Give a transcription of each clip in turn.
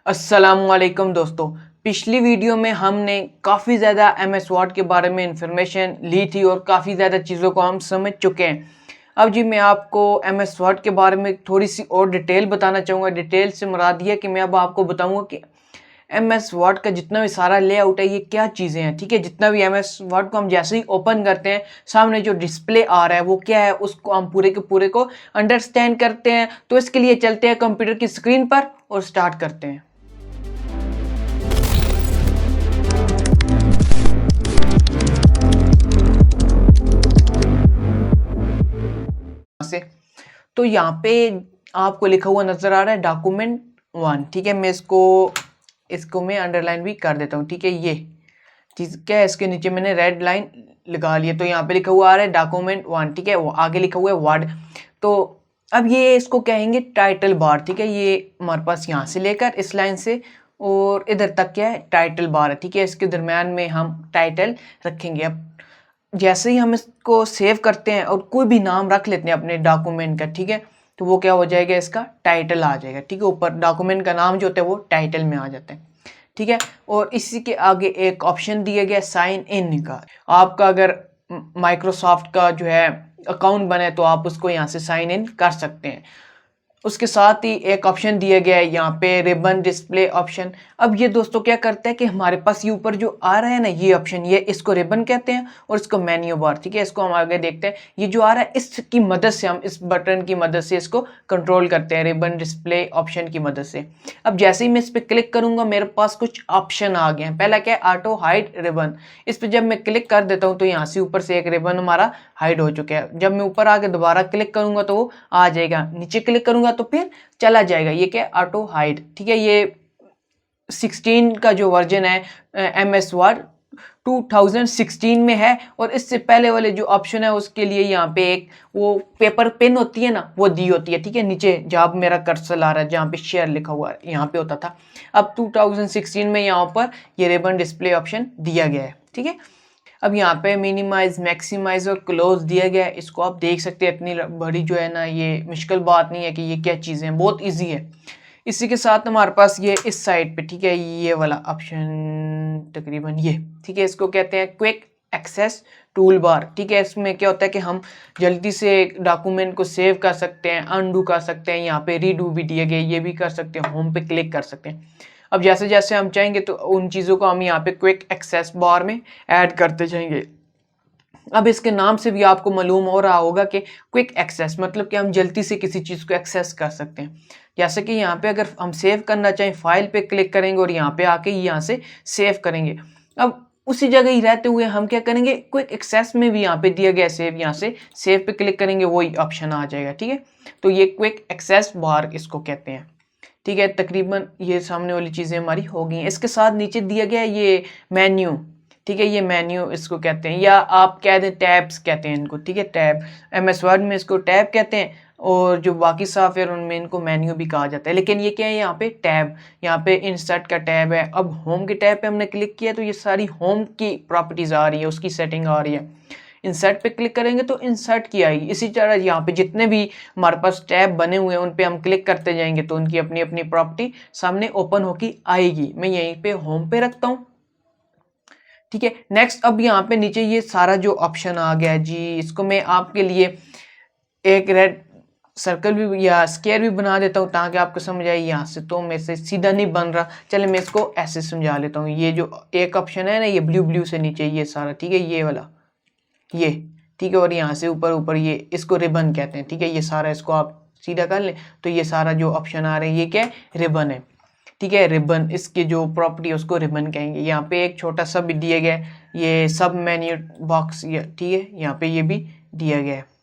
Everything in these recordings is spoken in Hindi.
अस्सलामुअलैकुम दोस्तों। पिछली वीडियो में हमने काफ़ी ज़्यादा एमएस वर्ड के बारे में इंफॉर्मेशन ली थी और काफ़ी ज़्यादा चीज़ों को हम समझ चुके हैं। अब जी मैं आपको एमएस वर्ड के बारे में थोड़ी सी और डिटेल बताना चाहूँगा। डिटेल से मुराद ये है कि मैं अब आपको बताऊँगा कि एमएस वर्ड का जितना भी सारा लेआउट है ये क्या चीज़ें हैं, ठीक है। जितना भी एमएस वर्ड को हम जैसे ही ओपन करते हैं सामने जो डिस्प्ले आ रहा है वो क्या है, उसको हम पूरे के पूरे को अंडरस्टैंड करते हैं। तो इसके लिए चलते हैं कंप्यूटर की स्क्रीन पर और स्टार्ट करते हैं से। तो यहाँ पे आपको लिखा हुआ नजर आ रहा है डॉक्यूमेंट 1, ठीक है। मैं इसको मैं अंडरलाइन भी कर देता हूँ, ठीक है। ये चीज क्या है, इसके नीचे मैंने रेड लाइन लगा ली है। तो यहाँ पे लिखा हुआ आ रहा है डॉक्यूमेंट 1, ठीक है। वो आगे लिखा हुआ है वर्ड। तो अब ये इसको कहेंगे टाइटल बार, ठीक है। ये हमारे पास यहाँ से लेकर इस लाइन से और इधर तक क्या है, टाइटल बार है, ठीक है। इसके दरम्यान में हम टाइटल रखेंगे। अब जैसे ही हम इसको सेव करते हैं और कोई भी नाम रख लेते हैं अपने डॉक्यूमेंट का, ठीक है, तो वो क्या हो जाएगा, इसका टाइटल आ जाएगा, ठीक है। ऊपर डॉक्यूमेंट का नाम जो होता है वो टाइटल में आ जाता है, ठीक है। और इसी के आगे एक ऑप्शन दिया गया साइन इन का। आपका अगर माइक्रोसॉफ्ट का जो है अकाउंट बने तो आप उसको यहाँ से साइन इन कर सकते हैं। उसके साथ ही एक ऑप्शन दिया गया है यहाँ पे रिबन डिस्प्ले ऑप्शन। अब ये दोस्तों क्या करता है कि हमारे पास ये ऊपर जो आ रहा है ना ये ऑप्शन, ये इसको रिबन कहते हैं और इसको मेन्यू बार, ठीक है। इसको हम आगे देखते हैं। ये जो आ रहा है इसकी मदद से हम इस बटन की मदद से इसको कंट्रोल करते हैं रिबन डिस्प्ले ऑप्शन की मदद से। अब जैसे ही मैं इस पर क्लिक करूंगा मेरे पास कुछ ऑप्शन आ गए हैं। पहला क्या है, ऑटो हाइड रिबन। इस पर जब मैं क्लिक कर देता हूँ तो यहाँ से ऊपर से एक रिबन हमारा हाइड हो चुका है। जब मैं ऊपर आके दोबारा क्लिक करूंगा तो वो आ जाएगा, नीचे क्लिक करूंगा तो फिर चला जाएगा। ये क्या है, ऑटो हाइड, ठीक है। ये 16 का जो वर्जन है एमएस वर्ड 2016 में है। और इससे पहले वाले जो ऑप्शन है उसके लिए यहाँ पे एक वो पेपर पेन होती है ना वो दी होती है, ठीक है। नीचे जहाँ मेरा कर्सर आ रहा है जहाँ पे शेयर लिखा हुआ है यहाँ पे होता था। अब 2016 में यहाँ पर ये रिबन डिस्प्ले ऑप्शन दिया गया है, ठीक है। अब यहाँ पे मिनिमाइज, मैक्सिमाइज और क्लोज दिया गया है। इसको आप देख सकते हैं। इतनी बड़ी जो है ना ये मुश्किल बात नहीं है कि ये क्या चीज़ें हैं, बहुत इजी है। इसी के साथ हमारे पास ये इस साइड पे, ठीक है, ये वाला ऑप्शन तकरीबन ये, ठीक है, इसको कहते हैं क्विक एक्सेस टूल बार, ठीक है। इसमें क्या होता है कि हम जल्दी से डॉक्यूमेंट को सेव कर सकते हैं, अनडू कर सकते हैं। यहाँ पे रीडू भी दिए गए, ये भी कर सकते हैं, होम पे क्लिक कर सकते हैं। अब जैसे जैसे हम चाहेंगे तो उन चीज़ों को हम यहाँ पे क्विक एक्सेस बार में ऐड करते जाएंगे। अब इसके नाम से भी आपको मालूम हो रहा होगा कि क्विक एक्सेस मतलब कि हम जल्दी से किसी चीज़ को एक्सेस कर सकते हैं। जैसे कि यहाँ पे अगर हम सेव करना चाहें फाइल पे क्लिक करेंगे और यहाँ पे आके यहाँ से सेव करेंगे। अब उसी जगह ही रहते हुए हम क्या करेंगे, क्विक एक्सेस में भी यहाँ पे दिया गया सेव, यहाँ से सेव पे क्लिक करेंगे वही ऑप्शन आ जाएगा, ठीक है। तो ये क्विक एक्सेस बार इसको कहते हैं, ठीक है। तकरीबन ये सामने वाली चीज़ें हमारी हो गई हैं। इसके साथ नीचे दिया गया है ये मेन्यू, ठीक है। ये मेन्यू इसको कहते हैं, या आप कह दें टैब्स कहते हैं इनको, ठीक है। टैब एमएस वर्ड में इसको टैब कहते हैं और जो बाकी सॉफ्टवेयर उनमें इनको मेन्यू भी कहा जाता है। लेकिन ये क्या है, यहाँ पे टैब, यहाँ पे इंसर्ट का टैब है। अब होम के टैब पे हमने क्लिक किया तो ये सारी होम की प्रॉपर्टीज आ रही है, उसकी सेटिंग आ रही है। इंसर्ट पे क्लिक करेंगे तो इंसर्ट की आएगी। इसी तरह यहाँ पे जितने भी हमारे पास टैब बने हुए हैं उन पे हम क्लिक करते जाएंगे तो उनकी अपनी अपनी प्रॉपर्टी सामने ओपन होके आएगी। मैं यहीं पे होम पे रखता हूँ, ठीक है। नेक्स्ट अब यहाँ पे नीचे ये सारा जो ऑप्शन आ गया है जी, इसको मैं आपके लिए एक रेड सर्कल भी या स्क्वायर भी बना देता हूँ ताकि आपको समझ आए। यहाँ से तो मेरे से सीधा नहीं बन रहा, चले मैं इसको ऐसे समझा लेता हूँ। ये जो एक ऑप्शन है ना ये ब्लू ब्लू से नीचे ये सारा, ठीक है, ये वाला ये, ठीक है। और यहाँ से ऊपर ऊपर ये इसको रिबन कहते हैं, ठीक है। ये सारा इसको आप सीधा कर लें तो ये सारा जो ऑप्शन आ रहे हैं ये क्या है, रिबन है, ठीक है। रिबन इसके जो प्रॉपर्टी है उसको रिबन कहेंगे। यहाँ पे एक छोटा सा भी दिया गया है, ये सब मेन्यू बॉक्स, ठीक है, यहाँ पे ये भी दिया गया है।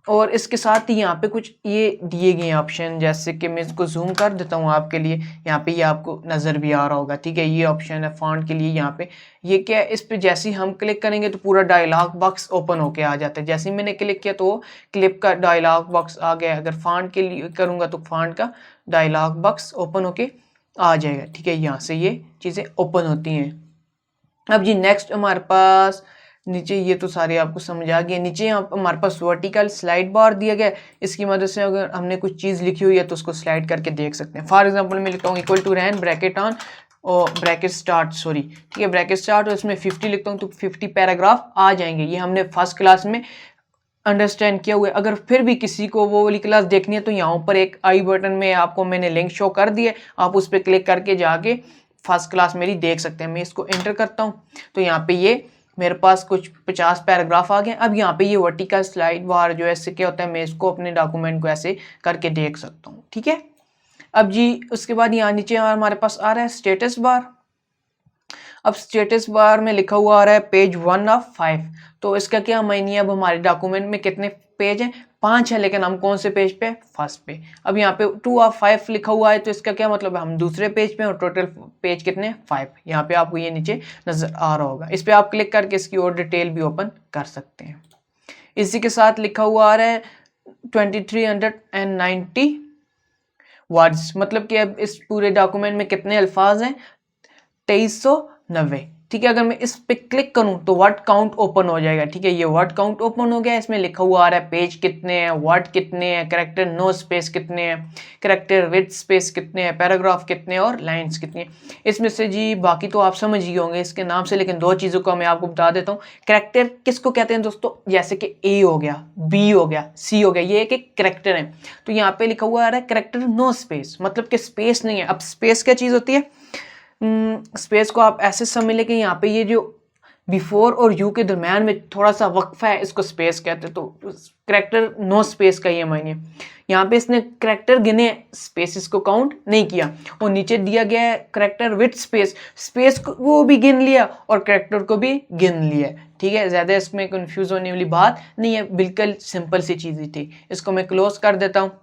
और इसके साथ ही यहाँ पे कुछ ये दिए गए हैं ऑप्शन, जैसे कि मैं इसको जूम कर देता हूँ आपके लिए। यहाँ पे ये आपको नज़र भी आ रहा होगा, ठीक है। ये ऑप्शन है फॉन्ट के लिए। यहाँ पे ये क्या है, इस पे जैसे ही हम क्लिक करेंगे तो पूरा डायलॉग बॉक्स ओपन होके आ जाता है। जैसे ही मैंने क्लिक किया तो क्लिप का डायलॉग बॉक्स आ गया। अगर फॉन्ट के लिए करूँगा तो फॉन्ट का डायलॉग बॉक्स ओपन होके आ जाएगा, ठीक है। यहाँ से ये चीज़ें ओपन होती हैं। अब जी नेक्स्ट हमारे पास नीचे ये तो सारे आपको समझ आ गए। नीचे यहाँ पर हमारे पास वर्टिकल स्लाइड बार दिया गया है, इसकी मदद से अगर हमने कुछ चीज़ लिखी हुई है तो उसको स्लाइड करके देख सकते हैं। फॉर एग्जांपल मैं लिखता हूँ equal to ran bracket on और ब्रैकेट स्टार्ट, सॉरी ठीक है, ब्रैकेट स्टार्ट और इसमें 50 लिखता हूँ तो 50 पैराग्राफ आ जाएंगे। ये हमने फर्स्ट क्लास में अंडरस्टैंड किया हुआ है। अगर फिर भी किसी को वो वाली क्लास देखनी है तो यहाँ पर एक आई बटन में आपको मैंने लिंक शो कर दिया, आप उस पर क्लिक करके जाके फर्स्ट क्लास मेरी देख सकते हैं। मैं इसको एंटर करता हूँ तो यहाँ पे ये मेरे पास कुछ 50 पैराग्राफ आ गए। अब यहाँ पे ये वर्टिकल स्लाइड बार जो ऐसे क्या होता है, मैं इसको अपने डॉक्यूमेंट को ऐसे करके देख सकता हूँ। ठीक है, अब जी उसके बाद यहाँ नीचे हमारे पास आ रहा है स्टेटस बार। अब स्टेटस बार में लिखा हुआ आ रहा है पेज 1 ऑफ 5। तो इसका क्या मायने, अब हमारे डॉक्यूमेंट में कितने पेज हैं, 5 है, लेकिन हम कौन से पेज पे, फर्स्ट पे। अब यहाँ पे 2 ऑफ 5 लिखा हुआ है तो इसका क्या मतलब है, हम दूसरे पेज पे और टोटल पेज कितने, 5। यहाँ पे आपको ये नीचे नजर आ रहा होगा। इस पे आप क्लिक करके इसकी और डिटेल भी ओपन कर सकते हैं। इसी के साथ लिखा हुआ आ रहा है 2390 वर्ड्स, मतलब कि अब इस पूरे डॉक्यूमेंट में कितने अल्फाज हैं, 2390। ठीक है, अगर मैं इस पे क्लिक करूं तो वर्ड काउंट ओपन हो जाएगा। ठीक है, ये वर्ड काउंट ओपन हो गया, इसमें लिखा हुआ आ रहा है पेज कितने हैं, वर्ड कितने हैं, कैरेक्टर नो स्पेस कितने हैं, कैरेक्टर विद स्पेस कितने हैं, पैराग्राफ कितने हैं और लाइंस कितनी हैं। इसमें से जी बाकी तो आप समझ ही होंगे इसके नाम से, लेकिन 2 चीज़ों को मैं आपको बता देता हूँ। कैरेक्टर किसको कहते हैं दोस्तों, जैसे कि ए हो गया, बी हो गया, सी हो गया, ये एक कैरेक्टर है। तो यहाँ पे लिखा हुआ आ रहा है कैरेक्टर नो स्पेस, मतलब कि स्पेस नहीं है। अब स्पेस क्या चीज़ होती है, स्पेस को आप ऐसे समझ लें कि यहाँ पे ये जो बिफोर और यू के दरम्यान में थोड़ा सा वक्फा है, इसको स्पेस कहते हैं। तो कैरेक्टर नो स्पेस का ये मायने। यहाँ पे इसने कैरेक्टर गिने, स्पेसिस को काउंट नहीं किया। और नीचे दिया गया है कैरेक्टर विद स्पेस, स्पेस को वो भी गिन लिया और कैरेक्टर को भी गिन लिया। ठीक है, ज़्यादा इसमें कंफ्यूज होने वाली बात नहीं है, बिल्कुल सिंपल सी चीज़ थी। इसको मैं क्लोज कर देता हूँ।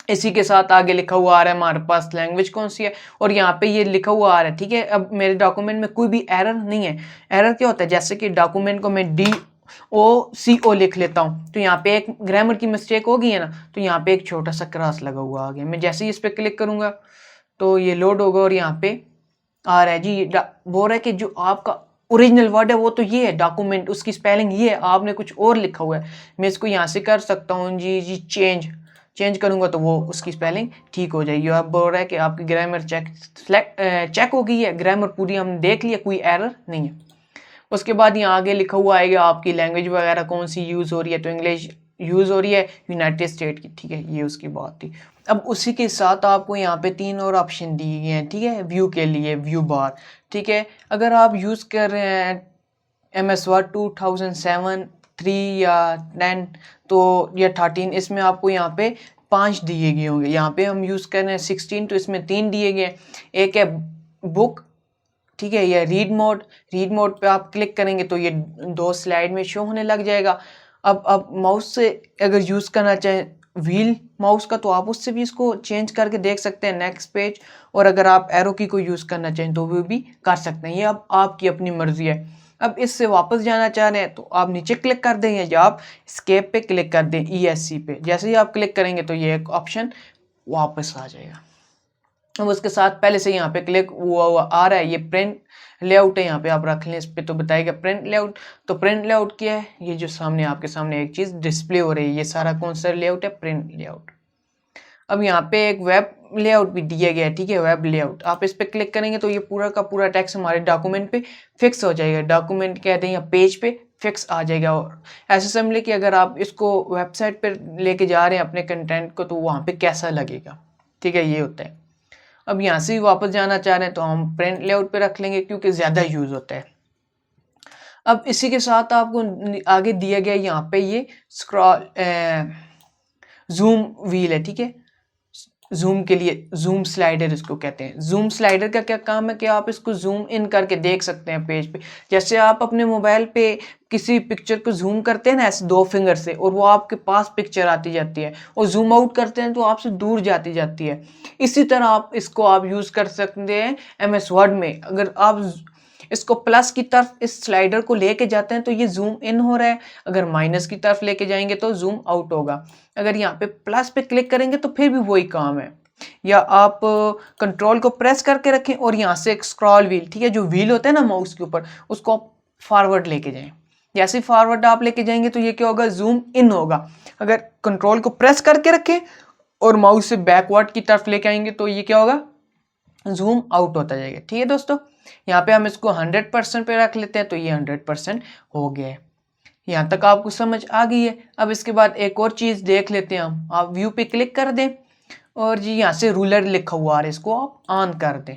इसी के साथ आगे लिखा हुआ आ रहा है हमारे पास लैंग्वेज कौन सी है, और यहाँ पे ये लिखा हुआ आ रहा है। ठीक है, अब मेरे डॉक्यूमेंट में कोई भी एरर नहीं है। एरर क्या होता है, जैसे कि डॉक्यूमेंट को मैं DOCO लिख लेता हूँ तो यहाँ पे एक ग्रामर की मिस्टेक हो गई है ना, तो यहाँ पे एक छोटा सा क्रॉस लगा हुआ आ गया। मैं जैसे ही इस पर क्लिक करूंगा तो ये लोड होगा और यहाँ पे आ रहा है जी, बोल रहा है कि जो आपका ओरिजिनल वर्ड है वो तो ये है, डॉक्यूमेंट उसकी स्पेलिंग ये है, आपने कुछ और लिखा हुआ है। मैं इसको यहाँ से कर सकता हूँ जी चेंज करूंगा तो वो उसकी स्पेलिंग ठीक हो जाएगी। अब बोल रहा है कि आपकी ग्रामर चेक हो गई है, ग्रामर पूरी हमने देख लिया, कोई एरर नहीं है। उसके बाद यहाँ आगे लिखा हुआ आएगा आपकी लैंग्वेज वगैरह कौन सी यूज़ हो रही है, तो इंग्लिश यूज़ हो रही है यूनाइटेड स्टेट की। ठीक है, ये उसकी बात थी। अब उसी के साथ आपको यहाँ पे 3 और ऑप्शन दिए गए हैं। ठीक है, व्यू के लिए व्यू बार। ठीक है, अगर आप यूज़ कर रहे हैं MS Word 2007, 3 या 10 तो या 13, इसमें आपको यहाँ पे 5 दिए गए होंगे। यहाँ पे हम यूज़ कर रहे हैं 16 तो इसमें 3 दिए गए। एक है बुक, ठीक है, ये रीड मोड पे आप क्लिक करेंगे तो ये 2 स्लाइड में शो होने लग जाएगा। अब माउस से अगर यूज़ करना चाहें व्हील माउस का तो आप उससे भी इसको चेंज करके देख सकते हैं नेक्स्ट पेज, और अगर आप एरो की को यूज़ करना चाहें तो वो भी कर सकते हैं। ये अब आपकी अपनी मर्जी है। अब इससे वापस जाना चाह रहे हैं तो आप नीचे क्लिक कर दें या आप स्केप पे क्लिक कर दें ESC पे। जैसे ही आप क्लिक करेंगे तो ये एक ऑप्शन वापस आ जाएगा। अब उसके साथ पहले से यहाँ पे क्लिक हुआ आ रहा है, ये प्रिंट लेआउट है, यहाँ पे आप रख लें इस पे तो बताएगा प्रिंट लेआउट। तो प्रिंट लेआउट क्या है, ये जो सामने आपके सामने एक चीज़ डिस्प्ले हो रही है, ये सारा कौन सा लेआउट है, प्रिंट लेआउट। अब यहाँ पे एक वेब लेआउट भी दिया गया है। ठीक है, वेब लेआउट आप इस पे क्लिक करेंगे तो ये पूरा का पूरा टेक्स्ट हमारे डॉक्यूमेंट पे फिक्स हो जाएगा। डॉक्यूमेंट कहते हैं या पेज पे फिक्स आ जाएगा। और ऐसे समझ लें कि अगर आप इसको वेबसाइट पर लेके जा रहे हैं अपने कंटेंट को तो वहाँ पे कैसा लगेगा। ठीक है, ये होता है। अब यहाँ से वापस जाना चाह रहे हैं तो हम प्रिंट लेआउट पे रख लेंगे क्योंकि ज़्यादा यूज़ होता है। अब इसी के साथ आपको आगे दिया गया यहाँ पे ये स्क्रॉल जूम व्हील है। ठीक है, जूम के लिए जूम स्लाइडर इसको कहते हैं। जूम स्लाइडर का क्या काम है कि आप इसको जूम इन करके देख सकते हैं पेज पे। जैसे आप अपने मोबाइल पे किसी पिक्चर को जूम करते हैं ना ऐसे 2 फिंगर से, और वो आपके पास पिक्चर आती जाती है, और जूम आउट करते हैं तो आपसे दूर जाती जाती है। इसी तरह आप इसको आप यूज़ कर सकते हैं MS Word में। अगर आप इसको प्लस की तरफ इस स्लाइडर को लेके जाते हैं तो ये जूम इन हो रहा है, अगर माइनस की तरफ लेके जाएंगे तो जूम आउट होगा। अगर यहाँ पे प्लस पे क्लिक करेंगे तो फिर भी वही काम है। या आप कंट्रोल को प्रेस करके रखें और यहाँ से एक स्क्रॉल व्हील, ठीक है, जो व्हील होता है ना माउस के ऊपर, उसको आप फॉरवर्ड लेके जाएं। जैसे ही फॉरवर्ड आप लेके जाएंगे तो ये क्या होगा, जूम इन होगा। अगर कंट्रोल को प्रेस करके रखें और माउस से बैकवर्ड की तरफ लेके आएंगे तो ये क्या होगा, जूम आउट होता जाएगा। ठीक है दोस्तों, यहाँ पे हम इसको 100% पे रख लेते हैं तो ये 100% हो गया है। यहाँ तक आपको समझ आ गई है। अब इसके बाद एक और चीज़ देख लेते हैं हम। आप व्यू पे क्लिक कर दें और जी यहाँ से रूलर लिखा हुआ आ रहा है, इसको आप ऑन कर दें।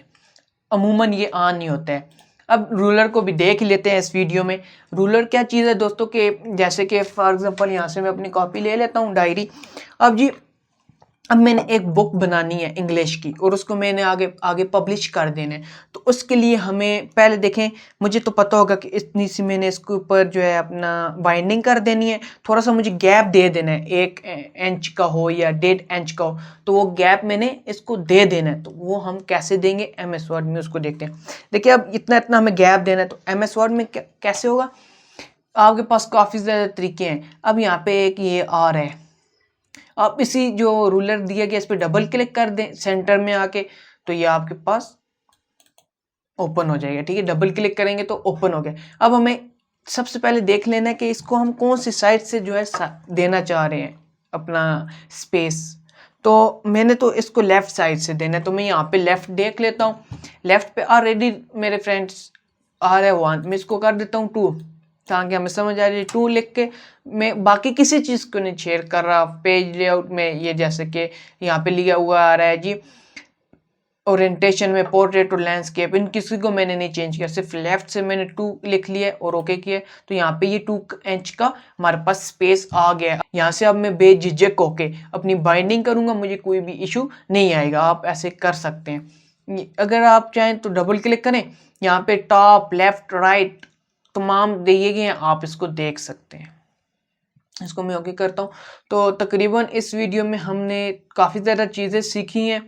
अमूमन ये ऑन नहीं होता है। अब रूलर को भी देख लेते हैं इस वीडियो में। रूलर क्या चीज़ है दोस्तों के, जैसे कि फॉर एग्जांपल यहाँ से मैं अपनी कॉपी ले लेता हूँ, डायरी। अब जी अब मैंने एक बुक बनानी है इंग्लिश की और उसको मैंने आगे आगे पब्लिश कर देना है। तो उसके लिए हमें पहले देखें, मुझे तो पता होगा कि इतनी सी मैंने इसके ऊपर जो है अपना बाइंडिंग कर देनी है। थोड़ा सा मुझे गैप दे देना है, 1 इंच का हो या 1.5 इंच का हो, तो वो गैप मैंने इसको दे देना है। तो वो हम कैसे देंगे, MS वर्ड में उसको देखते हैं। देखिए अब इतना इतना हमें गैप देना है, तो MS वर्ड में कैसे होगा, आपके पास काफ़ी ज़्यादा तरीके हैं। अब यहाँ पे एक ये आ रहा है, आप इसी जो रूलर दिया गया इस पर डबल क्लिक कर दें सेंटर में आके, तो ये आपके पास ओपन हो जाएगा। ठीक है, डबल क्लिक करेंगे तो ओपन हो गया। अब हमें सबसे पहले देख लेना है कि इसको हम कौन सी साइड से जो है देना चाह रहे हैं अपना स्पेस। तो मैंने तो इसको लेफ्ट साइड से देना है, तो मैं यहाँ पे लेफ्ट देख लेता हूँ। लेफ्ट पे ऑलरेडी मेरे फ्रेंड्स आ रहा है 1, मैं इसको कर देता हूँ 2, ताकि हमें समझ आ जाए। 2 लिख के मैं बाकी किसी चीज़ को नहीं शेयर कर रहा पेज लेआउट में। ये जैसे कि यहाँ पे लिया हुआ आ रहा है जी ओरिएंटेशन में पोर्ट्रेट और लैंडस्केप, इन किसी को मैंने नहीं चेंज किया, सिर्फ लेफ्ट से मैंने 2 लिख लिया और ओके किया। तो यहाँ पे ये 2 इंच का हमारे पास स्पेस आ गया। यहाँ से अब मैं बेझिझक होके अपनी बाइंडिंग करूँगा, मुझे कोई भी इशू नहीं आएगा। आप ऐसे कर सकते हैं। अगर आप चाहें तो डबल क्लिक करें, यहाँ पे टॉप लेफ्ट राइट तमाम दिए गए हैं, आप इसको देख सकते हैं। इसको मैं ओके करता हूँ। तो तकरीबन इस वीडियो में हमने काफ़ी ज़्यादा चीज़ें सीखी हैं।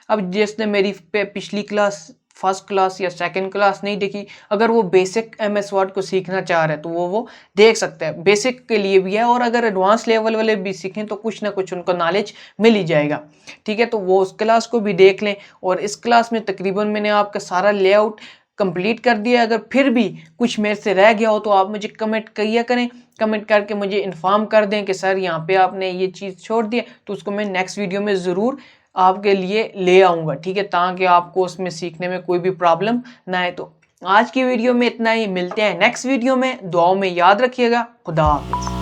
अब जिसने मेरी पिछली क्लास फर्स्ट क्लास या सेकंड क्लास नहीं देखी, अगर वो बेसिक MS वर्ड को सीखना चाह रहे हैं तो वो देख सकते हैं। बेसिक के लिए भी है, और अगर एडवांस लेवल वाले भी सीखें तो कुछ ना कुछ उनको नॉलेज मिल ही जाएगा। ठीक है, तो वो उस क्लास को भी देख लें। और इस क्लास में तकरीबन मैंने आपका सारा लेआउट कंप्लीट कर दिया। अगर फिर भी कुछ मेरे से रह गया हो तो आप मुझे कमेंट किया करें, कमेंट करके मुझे इन्फॉर्म कर दें कि सर यहाँ पे आपने ये चीज़ छोड़ दी है, तो उसको मैं नेक्स्ट वीडियो में ज़रूर आपके लिए ले आऊँगा। ठीक है, ताकि आपको उसमें सीखने में कोई भी प्रॉब्लम ना आए। तो आज की वीडियो में इतना ही, मिलते हैं नेक्स्ट वीडियो में। दुआओं में याद रखिएगा। खुदा हाफिज़।